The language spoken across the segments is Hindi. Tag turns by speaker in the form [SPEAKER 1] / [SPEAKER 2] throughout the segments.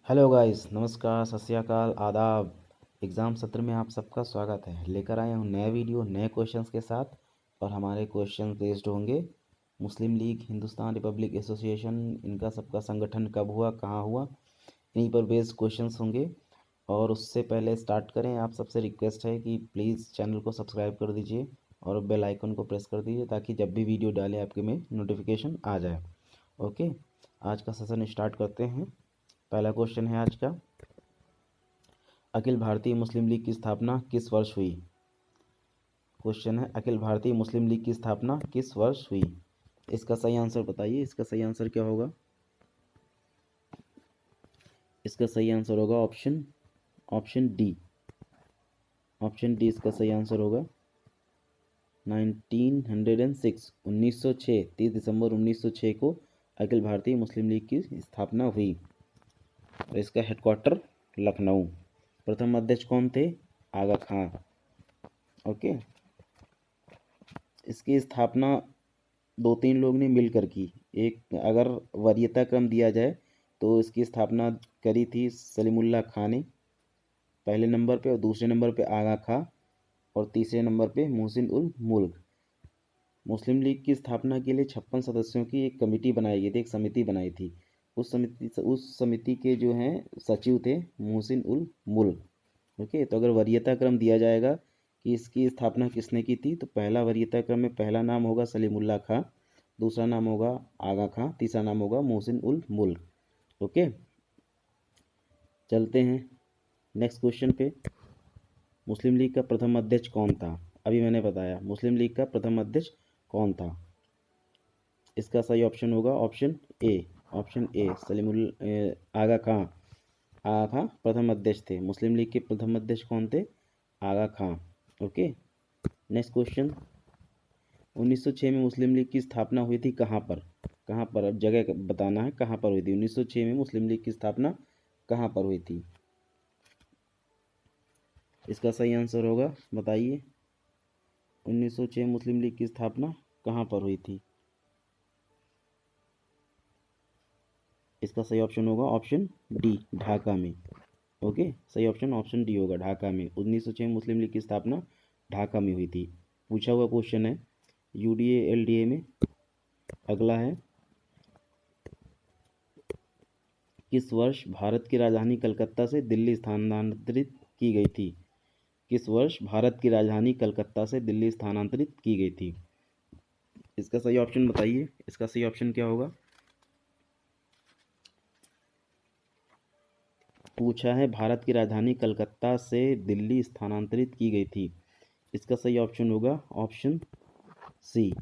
[SPEAKER 1] हेलो गाइस, नमस्कार, सत श्री अकाल, आदाब। एग्ज़ाम सत्र में आप सबका स्वागत है। लेकर आए हूँ नए वीडियो नए क्वेश्चंस के साथ। और हमारे क्वेश्चन बेस्ड होंगे मुस्लिम लीग, हिंदुस्तान रिपब्लिक एसोसिएशन, इनका सबका संगठन कब हुआ, कहाँ हुआ, इन्हीं पर बेस्ड क्वेश्चंस होंगे। और उससे पहले स्टार्ट करें, आप सबसे रिक्वेस्ट है कि प्लीज़ चैनल को सब्सक्राइब कर दीजिए और बेल आइकन को प्रेस कर दीजिए ताकि जब भी वीडियो डालें आपके में नोटिफिकेशन आ जाए। ओके, आज का सेशन स्टार्ट करते हैं। पहला क्वेश्चन है आज का, अखिल भारतीय मुस्लिम लीग की स्थापना किस वर्ष हुई। क्वेश्चन है, अखिल भारतीय मुस्लिम लीग की स्थापना किस वर्ष हुई। इसका सही आंसर बताइए। इसका सही आंसर क्या होगा? इसका सही आंसर होगा ऑप्शन डी। ऑप्शन डी इसका सही आंसर होगा 1906 1906 30 दिसंबर 1906 को अखिल भारतीय मुस्लिम लीग की स्थापना हुई और इसका हेडक्वार्टर लखनऊ। प्रथम अध्यक्ष कौन थे? आगा खां। ओके, इसकी स्थापना दो तीन लोग ने मिलकर की। एक अगर वरीयता क्रम दिया जाए तो इसकी स्थापना करी थी सलीमुल्लाह खां ने पहले नंबर पे, और दूसरे नंबर पे आगा खां, और तीसरे नंबर पे मोहसिन उल मुल्क। मुस्लिम लीग की स्थापना के लिए 56 सदस्यों की एक कमेटी बनाई गई थी, एक समिति बनाई थी। उस समिति के जो हैं सचिव थे मोहसिन उल मुल्क। ओके, तो अगर वरीयता क्रम दिया जाएगा कि इसकी स्थापना किसने की थी, तो पहला वरीयता क्रम में पहला नाम होगा सलीमुल्लाह खां, दूसरा नाम होगा आगा खां, तीसरा नाम होगा मोहसिन उल मुल्क। ओके, चलते हैं नेक्स्ट क्वेश्चन पे। मुस्लिम लीग का प्रथम अध्यक्ष कौन था? अभी मैंने बताया मुस्लिम लीग का प्रथम अध्यक्ष कौन था। इसका सही ऑप्शन होगा ऑप्शन ए। ऑप्शन ए आगा खां। आगा खां प्रथम अध्यक्ष थे। मुस्लिम लीग के प्रथम अध्यक्ष कौन थे? Aga Khan. Okay, next question. 1906 में मुस्लिम लीग की स्थापना हुई थी कहाँ पर? कहाँ पर? अब जगह बताना है, कहाँ पर हुई थी। 1906 में मुस्लिम लीग की स्थापना कहाँ पर हुई थी? इसका सही आंसर होगा, बताइए। 1906 मुस्लिम लीग की स्थापना कहाँ पर हुई थी? इसका सही ऑप्शन होगा ऑप्शन डी, ढाका में। ओके, सही ऑप्शन ऑप्शन डी होगा, ढाका में। 1906 मुस्लिम लीग की स्थापना ढाका में हुई थी। पूछा हुआ क्वेश्चन है यूडीए एलडीए में। अगला है, किस वर्ष भारत की राजधानी कलकत्ता से दिल्ली स्थानांतरित की गई थी? किस वर्ष भारत की राजधानी कलकत्ता से दिल्ली स्थानांतरित की गई थी? इसका सही ऑप्शन बताइए। इसका सही ऑप्शन क्या होगा? पूछा है भारत की राजधानी कलकत्ता से दिल्ली स्थानांतरित की गई थी। इसका सही ऑप्शन होगा ऑप्शन सी।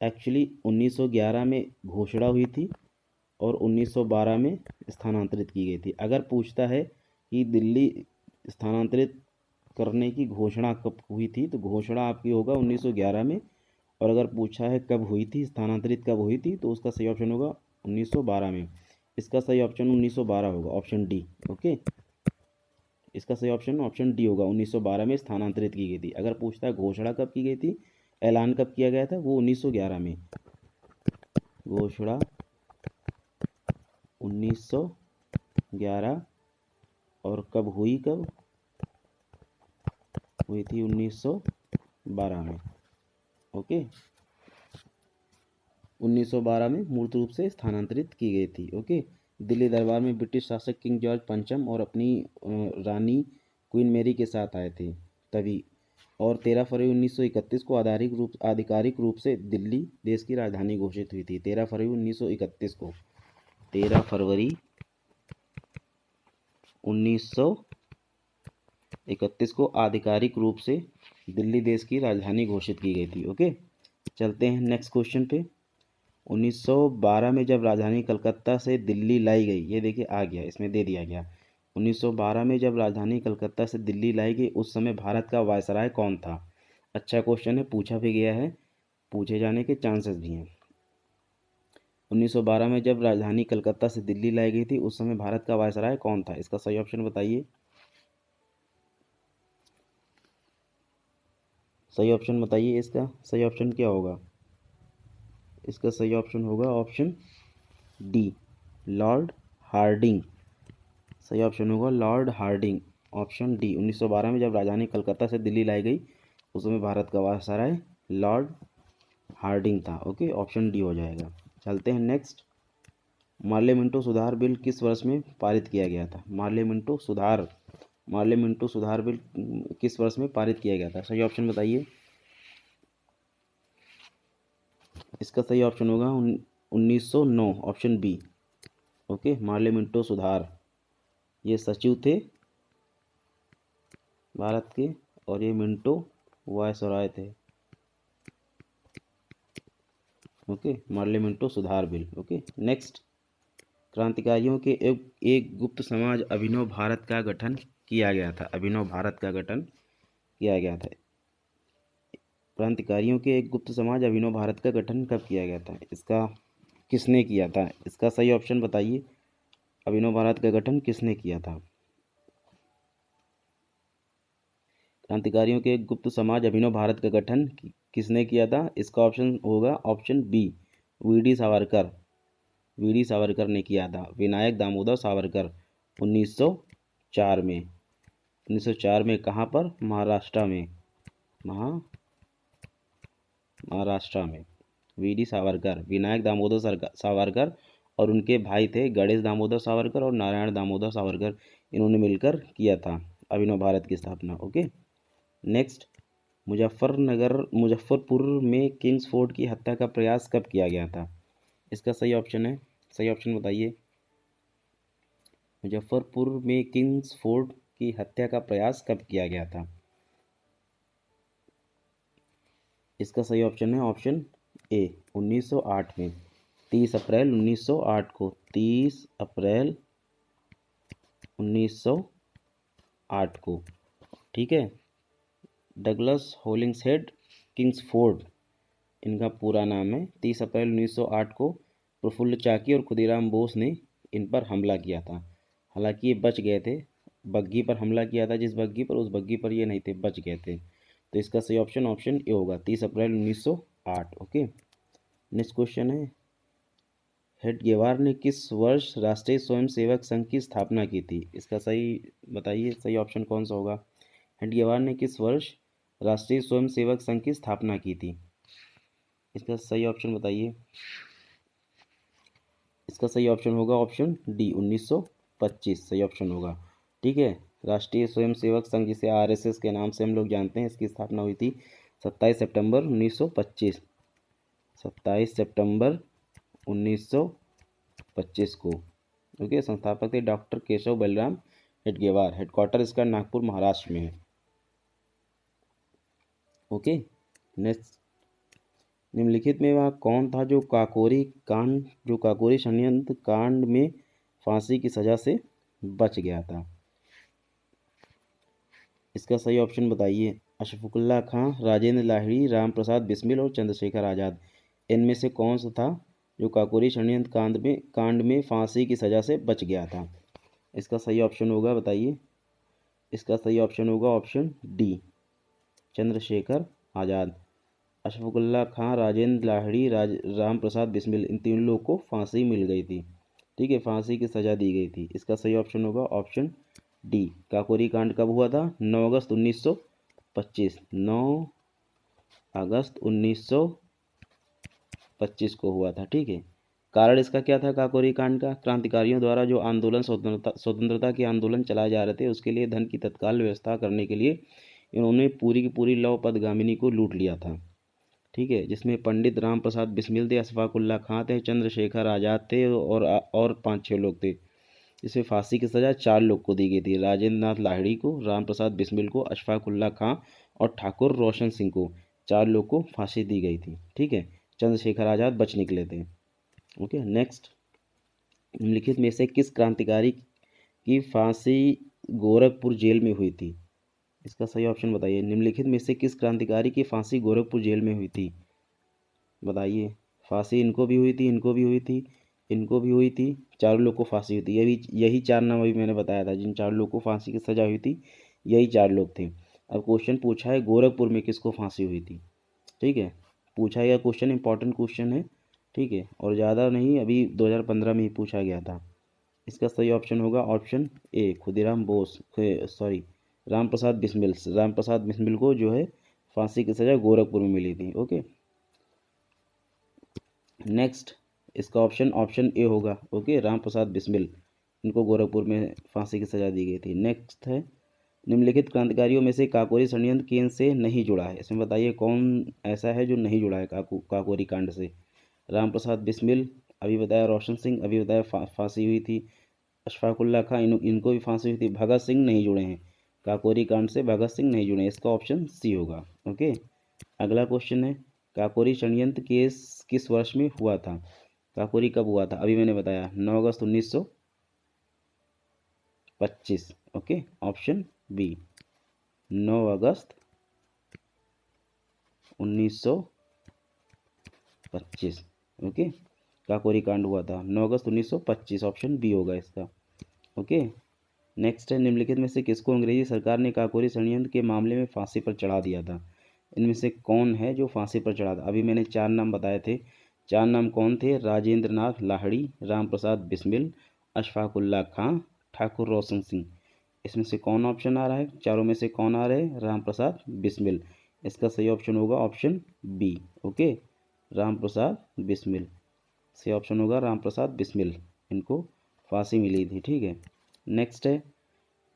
[SPEAKER 1] एक्चुअली 1911 में घोषणा हुई थी और 1912 में स्थानांतरित की गई थी। अगर पूछता है कि दिल्ली स्थानांतरित करने की घोषणा कब हुई थी, तो घोषणा आपकी होगा 1911 में। और अगर पूछा है कब हुई थी, स्थानांतरित कब हुई थी, तो उसका सही ऑप्शन होगा 1912 में। इसका सही ऑप्शन 1912 होगा, ऑप्शन डी। ओके, इसका सही ऑप्शन ऑप्शन डी होगा, 1912 में स्थानांतरित की गई थी। अगर पूछता है घोषणा कब की गई थी, ऐलान कब किया गया था, वो 1911 में। घोषणा 1911, और कब हुई, कब हुई थी? 1912 में। ओके, 1912 में मूर्त रूप से स्थानांतरित की गई थी। ओके, दिल्ली दरबार में ब्रिटिश शासक किंग जॉर्ज पंचम और अपनी रानी क्वीन मेरी के साथ आए थे तभी। और 13 फरवरी 1931 को आधिकारिक रूप से दिल्ली देश की राजधानी घोषित हुई थी। 13 फरवरी 1931 को, 13 फरवरी 1931 को आधिकारिक रूप से दिल्ली देश की राजधानी घोषित की गई थी। ओके, चलते हैं नेक्स्ट क्वेश्चन पे। 1912 में जब राजधानी कलकत्ता से दिल्ली लाई गई, ये देखिए आ गया, इसमें दे दिया गया। 1912 में जब राजधानी कलकत्ता से दिल्ली लाई गई, उस समय भारत का वायसराय कौन था? अच्छा क्वेश्चन है, पूछा भी गया है, पूछे जाने के चांसेस भी हैं। 1912 में जब राजधानी कलकत्ता से दिल्ली लाई गई थी, उस समय भारत का वायसराय कौन था? इसका सही ऑप्शन बताइए। सही ऑप्शन बताइए। इसका सही ऑप्शन क्या होगा? इसका सही ऑप्शन होगा ऑप्शन डी, लॉर्ड हार्डिंग, सही ऑप्शन होगा लॉर्ड हार्डिंग, ऑप्शन डी। 1912 में जब राजधानी कलकत्ता से दिल्ली लाई गई उस समय भारत का वायसराय लॉर्ड हार्डिंग था। ओके, ऑप्शन डी हो जाएगा। चलते हैं नेक्स्ट। मार्ले मिंटो सुधार बिल किस वर्ष में पारित किया गया था? मार्ले मिंटो सुधार बिल किस वर्ष में पारित किया गया था? सही ऑप्शन बताइए। इसका सही ऑप्शन होगा 1909, option B. Okay, Morley Minto सुधार, ये सचिव थे भारत के और ये मिंटो वायसराय थे। ओके, मार्ले मिंटो सुधार बिल। Okay, next. क्रांतिकारियों के एक गुप्त समाज अभिनव भारत का गठन किया गया था। अभिनव भारत का गठन किया गया था। क्रांतिकारियों के एक गुप्त समाज अभिनव भारत का गठन कब किया गया था? इसका किसने किया था? इसका सही ऑप्शन बताइए। अभिनव भारत का गठन किसने किया था? क्रांतिकारियों के एक गुप्त समाज अभिनव भारत का गठन किसने किया था? इसका ऑप्शन होगा option B, VD Savarkar. VD Savarkar ने किया था। विनायक दामोदर सावरकर 1904 में। 1904 में कहाँ पर? महाराष्ट्र में। महाराष्ट्र में वीडी सावरकर, विनायक दामोदर सावरकर और उनके भाई थे गणेश दामोदर सावरकर और नारायण दामोदर सावरकर। इन्होंने मिलकर किया था अभिनव भारत की स्थापना। Okay, next. मुजफ्फरपुर में किंग्स फोर्ट की हत्या का प्रयास कब किया गया था? इसका सही ऑप्शन है, सही ऑप्शन बताइए। मुजफ्फरपुर में किंग्स फोर्ट की हत्या का प्रयास कब किया गया था? इसका सही ऑप्शन है ऑप्शन ए, 1908 में। 30 अप्रैल 1908 को, 30 अप्रैल 1908 को, ठीक है। डगलस होलिंग्सहेड किंग्सफोर्ड इनका पूरा नाम है। 30 अप्रैल 1908 को प्रफुल्ल चाकी और खुदीराम बोस ने इन पर हमला किया था। हालांकि ये बच गए थे, बग्घी पर हमला किया था जिस बग्घी पर, उस बग्घी पर ये नहीं थे, बच गए थे। तो इसका सही ऑप्शन ए होगा, 30 अप्रैल 1908। ओके, नेक्स्ट क्वेश्चन है, हेडगेवार ने किस वर्ष राष्ट्रीय स्वयंसेवक संघ की स्थापना की थी? इसका सही बताइए, सही ऑप्शन कौन सा होगा? हेडगेवार ने किस वर्ष राष्ट्रीय स्वयंसेवक संघ की स्थापना की थी? इसका सही ऑप्शन बताइए। इसका सही ऑप्शन होगा ऑप्शन डी, 1925 सही ऑप्शन होगा। ठीक है, राष्ट्रीय स्वयंसेवक संघ जिसे आरएसएस के नाम से हम लोग जानते हैं, इसकी स्थापना हुई थी 27 सितंबर 1925। 27 सितंबर 1925 को। ओके, संस्थापक थे डॉक्टर केशव बलराम हेडगेवार। हेडक्वार्टर इसका नागपुर महाराष्ट्र में है। Okay, next. निम्नलिखित में वह कौन था जो काकोरी षड्यंत्र कांड में फांसी की सजा से बच गया था? इसका सही ऑप्शन बताइए। अशफाकुल्ला खां, राजेंद्र लाहिड़ी, राम प्रसाद बिस्मिल और चंद्रशेखर आज़ाद। इनमें से कौन सा था जो काकोरी षड्यंत्र कांड में फांसी की सजा से बच गया था? इसका सही ऑप्शन होगा, बताइए। इसका सही ऑप्शन होगा ऑप्शन डी, चंद्रशेखर आज़ाद। अशफाकुल्ला खां, राजेंद्र लाहिड़ी, राम प्रसाद बिस्मिल, इन तीन लोगों को फांसी मिल गई थी। ठीक है, फांसी की सज़ा दी गई थी। इसका सही ऑप्शन होगा ऑप्शन डी। काकोरी कांड कब हुआ था? 9 अगस्त 1925। 9 अगस्त 1925 को हुआ था। ठीक है, कारण इसका क्या था काकोरी कांड का? क्रांतिकारियों द्वारा जो आंदोलन, स्वतंत्रता के आंदोलन चलाए जा रहे थे, उसके लिए धन की तत्काल व्यवस्था करने के लिए इन्होंने पूरी की पूरी लौ पदगामिनी को लूट लिया था। ठीक है, जिसमें पंडित राम प्रसाद बिस्मिल थे, अशफाकुल्ला खां थे, चंद्रशेखर आज़ाद थे और 5-6 लोग थे। इसमें फांसी की सज़ा 4 लोग को दी गई थी। राजेंद्र नाथ लाहिड़ी को, राम प्रसाद बिस्मिल को, अशफाकुल्ला खां और ठाकुर रोशन सिंह को, 4 लोग को फांसी दी गई थी। ठीक है, चंद्रशेखर आज़ाद बच निकले थे। Okay, next. निम्नलिखित में से किस क्रांतिकारी की फांसी गोरखपुर जेल में हुई थी? इसका सही ऑप्शन बताइए। निम्नलिखित में से किस क्रांतिकारी की फांसी गोरखपुर जेल में हुई थी? बताइए। फांसी इनको भी हुई थी, इनको भी हुई थी, इनको भी हुई थी, चारों लोग को फांसी हुई थी। यही 4 नाम अभी मैंने बताया था, जिन 4 लोग को फांसी की सजा हुई थी, यही 4 लोग थे। अब क्वेश्चन पूछा है गोरखपुर में किसको फांसी हुई थी। ठीक है, पूछा गया क्वेश्चन, इंपॉर्टेंट क्वेश्चन है। ठीक है, और ज़्यादा नहीं, अभी 2015 में ही पूछा गया था। इसका सही ऑप्शन होगा option a, Khudiram Bose, sorry, Ram Prasad Bismil. Ram Prasad Bismil को जो है फांसी की सज़ा गोरखपुर में मिली थी। ओके, नेक्स्ट इसका ऑप्शन ऑप्शन ए होगा। ओके, राम प्रसाद बिस्मिल, इनको गोरखपुर में फांसी की सज़ा दी गई थी। नेक्स्ट है, निम्नलिखित क्रांतिकारियों में से काकोरी षड्यंत्र केंद्र से नहीं जुड़ा है। इसमें बताइए कौन ऐसा है जो नहीं जुड़ा है काकोरी कांड से। राम प्रसाद बिस्मिल, अभी बताया रोशन सिंह, अभी बताया फांसी हुई थी अशफाकुल्ला खां, इनको भी फांसी हुई थी। भगत सिंह नहीं जुड़े हैं काकोरी कांड से, भगत सिंह नहीं जुड़े हैं। इसका ऑप्शन सी होगा। ओके, अगला क्वेश्चन है, काकोरी षड्यंत्र केस किस वर्ष में हुआ था? काकोरी कब हुआ था? अभी मैंने बताया 9 अगस्त 1925। ओके, ऑप्शन बी 9 अगस्त 1925। ओके, काकोरी कांड हुआ था 9 अगस्त 1925, ऑप्शन बी होगा इसका। ओके, नेक्स्ट है, निम्नलिखित में से किसको अंग्रेजी सरकार ने काकोरी षड्यंत्र के मामले में फांसी पर चढ़ा दिया था? इनमें से कौन है जो फांसी पर चढ़ा था? अभी मैंने 4 नाम बताए थे। 4 नाम कौन थे? राजेंद्र नाथ लाहिड़ी, राम प्रसाद बिस्मिल, अशफाकुल्ला खां, ठाकुर रोशन सिंह। इसमें से कौन ऑप्शन आ रहा है? चारों में से कौन आ रहे हैं? राम प्रसाद बिस्मिल। इसका सही ऑप्शन होगा option B. Okay, Ram Prasad Bismil, सही ऑप्शन होगा राम प्रसाद बिस्मिल, इनको फांसी मिली थी। ठीक है, नेक्स्ट है,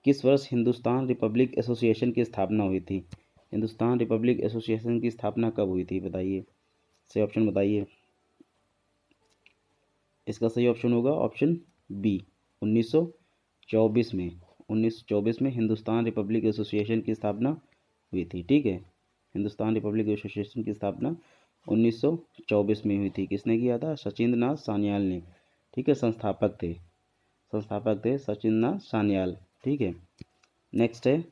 [SPEAKER 1] किस वर्ष हिंदुस्तान रिपब्लिक एसोसिएशन की स्थापना हुई थी? हिंदुस्तान रिपब्लिक एसोसिएशन की स्थापना कब हुई थी? बताइए, सही ऑप्शन बताइए। इसका सही ऑप्शन होगा ऑप्शन बी 1924 में। 1924 में हिंदुस्तान रिपब्लिक एसोसिएशन की स्थापना हुई थी। ठीक है, हिंदुस्तान रिपब्लिक एसोसिएशन की स्थापना 1924 में हुई थी। किसने किया था? सचिंद्र नाथ सान्याल ने। ठीक है, संस्थापक थे सचिंद्र नाथ सान्याल। ठीक है, नेक्स्ट है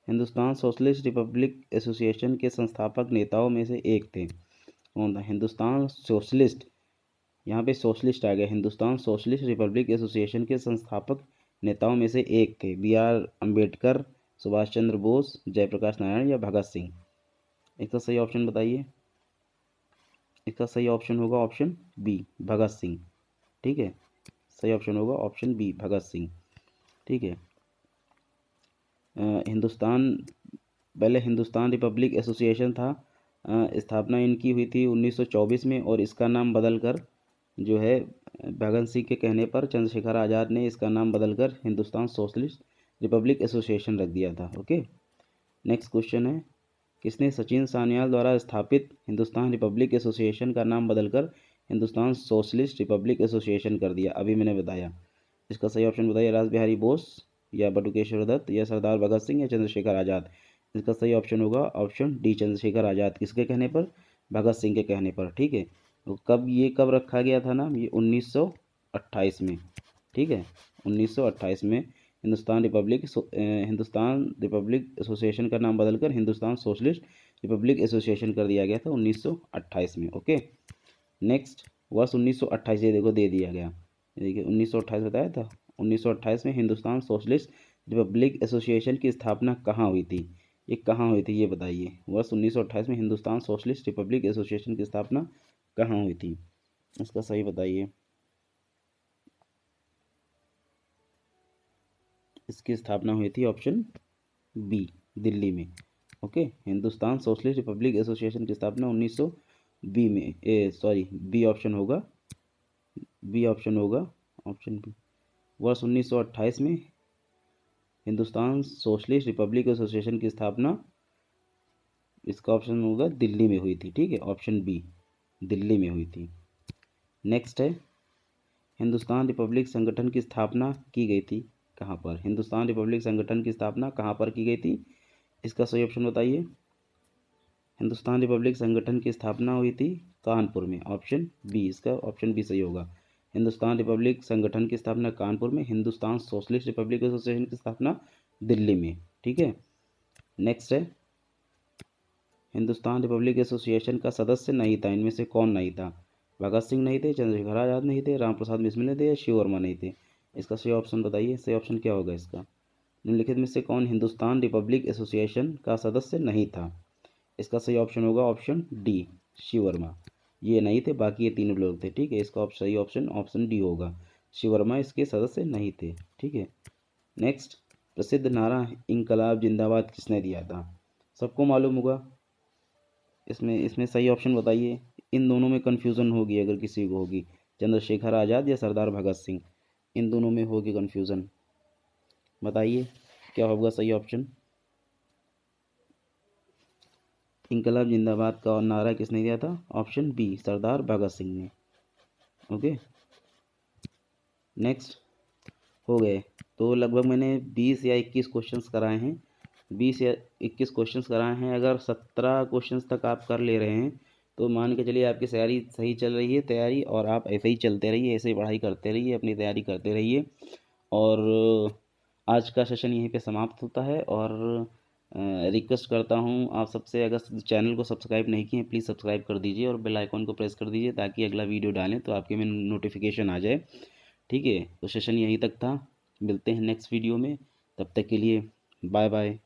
[SPEAKER 1] हिंदुस्तान सोशलिस्ट रिपब्लिक एसोसिएशन के संस्थापक नेताओं में से एक थे। कौन था? हिंदुस्तान सोशलिस्ट, यहाँ पे सोशलिस्ट आ गया। हिंदुस्तान सोशलिस्ट रिपब्लिक एसोसिएशन के संस्थापक नेताओं में से एक थे। B.R. अम्बेडकर, सुभाष चंद्र बोस, जयप्रकाश नारायण या भगत सिंह। इसका सही ऑप्शन बताइए। इसका सही ऑप्शन होगा ऑप्शन बी, भगत सिंह। ठीक है, सही ऑप्शन होगा ऑप्शन बी, भगत सिंह। ठीक है, पहले हिंदुस्तान रिपब्लिक एसोसिएशन था, स्थापना इनकी हुई थी 1924 में, और इसका नाम बदलकर जो है भगत सिंह के कहने पर चंद्रशेखर आज़ाद ने इसका नाम बदलकर हिंदुस्तान सोशलिस्ट रिपब्लिक एसोसिएशन रख दिया था। ओके, नेक्स्ट क्वेश्चन है, किसने सचिन सान्याल द्वारा स्थापित हिंदुस्तान रिपब्लिक एसोसिएशन का नाम बदलकर हिंदुस्तान सोशलिस्ट रिपब्लिक एसोसिएशन कर दिया? अभी मैंने बताया। इसका सही ऑप्शन बताइए। रास बिहारी बोस या बटुकेश्वर दत्त या सरदार भगत सिंह या चंद्रशेखर आज़ाद। इसका सही ऑप्शन होगा ऑप्शन डी, चंद्रशेखर आज़ाद। किसके कहने पर? भगत सिंह के कहने पर। ठीक है, तो कब रखा गया था नाम? ये 1928 में। ठीक है, 1928 में हिंदुस्तान रिपब्लिक एसोसिएशन का नाम बदलकर हिंदुस्तान सोशलिस्ट रिपब्लिक एसोसिएशन कर दिया गया था 1928 में। ओके, नेक्स्ट वर्ष 1928, ये देखो दे दिया गया, देखिए 1928 बताया था। 1928 में हिंदुस्तान सोशलिस्ट रिपब्लिक एसोसिएशन की स्थापना कहाँ हुई थी? ये कहाँ हुई थी ये बताइए। वर्ष 1928 में हिंदुस्तान सोशलिस्ट रिपब्लिक एसोसिएशन की स्थापना कहाँ हुई थी? इसका सही बताइए। इसकी स्थापना हुई थी ऑप्शन बी, दिल्ली में। Okay, Hindustan socialist Republic association की स्थापना 1920 में, बी ऑप्शन होगा, ऑप्शन बी। वर्ष 1928 में हिंदुस्तान सोशलिस्ट रिपब्लिक एसोसिएशन की स्थापना, इसका ऑप्शन होगा दिल्ली में हुई थी। ठीक है, ऑप्शन बी, दिल्ली में हुई थी। नेक्स्ट है, हिंदुस्तान रिपब्लिक संगठन की स्थापना की गई थी कहाँ पर? हिंदुस्तान रिपब्लिक संगठन की स्थापना कहाँ पर की गई थी? इसका सही ऑप्शन बताइए। हिंदुस्तान रिपब्लिक संगठन की स्थापना हुई थी कानपुर में, ऑप्शन बी, इसका ऑप्शन बी सही होगा। हिंदुस्तान रिपब्लिक संगठन की स्थापना कानपुर में, हिंदुस्तान सोशलिस्ट रिपब्लिक एसोसिएशन की स्थापना दिल्ली में। ठीक है, नेक्स्ट है, हिंदुस्तान रिपब्लिक एसोसिएशन का सदस्य नहीं था, इनमें से कौन नहीं था? भगत सिंह नहीं थे, चंद्रशेखर आज़ाद नहीं थे, राम प्रसाद बिस्मिल नहीं थे या शिव वर्मा नहीं थे। इसका सही ऑप्शन बताइए। सही ऑप्शन क्या होगा इसका? निम्नलिखित में से कौन हिंदुस्तान रिपब्लिक एसोसिएशन का सदस्य नहीं था? इसका सही ऑप्शन होगा ऑप्शन डी, शिव वर्मा। ये नहीं थे, बाकी ये तीनों लोग थे। ठीक है, इसका सही ऑप्शन ऑप्शन डी होगा। शिव वर्मा इसके सदस्य नहीं थे। ठीक है, नेक्स्ट, प्रसिद्ध नारा इंकलाब जिंदाबाद किसने दिया था? सबको मालूम होगा। इसमें इसमें सही ऑप्शन बताइए। इन दोनों में कन्फ्यूज़न होगी अगर किसी को होगी, चंद्रशेखर आज़ाद या सरदार भगत सिंह, इन दोनों में होगी कन्फ्यूज़न। बताइए क्या होगा सही ऑप्शन। इंकलाब जिंदाबाद का नारा किसने दिया था? ऑप्शन बी, सरदार भगत सिंह ने। ओके, नेक्स्ट, हो गए। तो लगभग मैंने 20 या 21 क्वेश्चंस कराए हैं, 20 या 21 क्वेश्चंस कराए हैं। अगर 17 क्वेश्चंस तक आप कर ले रहे हैं तो मान के चलिए आपकी तैयारी सही चल रही है तैयारी, और आप ऐसे ही चलते रहिए, ऐसे ही पढ़ाई करते रहिए, अपनी तैयारी करते रहिए। और आज का सेशन यहीं पे समाप्त होता है। और रिक्वेस्ट करता हूँ आप सबसे, अगर चैनल को सब्सक्राइब नहीं किए प्लीज़ सब्सक्राइब कर दीजिए और बेल आइकॉन को प्रेस कर दीजिए ताकि अगला वीडियो डालें तो आपके में नोटिफिकेशन आ जाए। ठीक है, तो सेशन यहीं तक था, मिलते हैं नेक्स्ट वीडियो में, तब तक के लिए बाय बाय।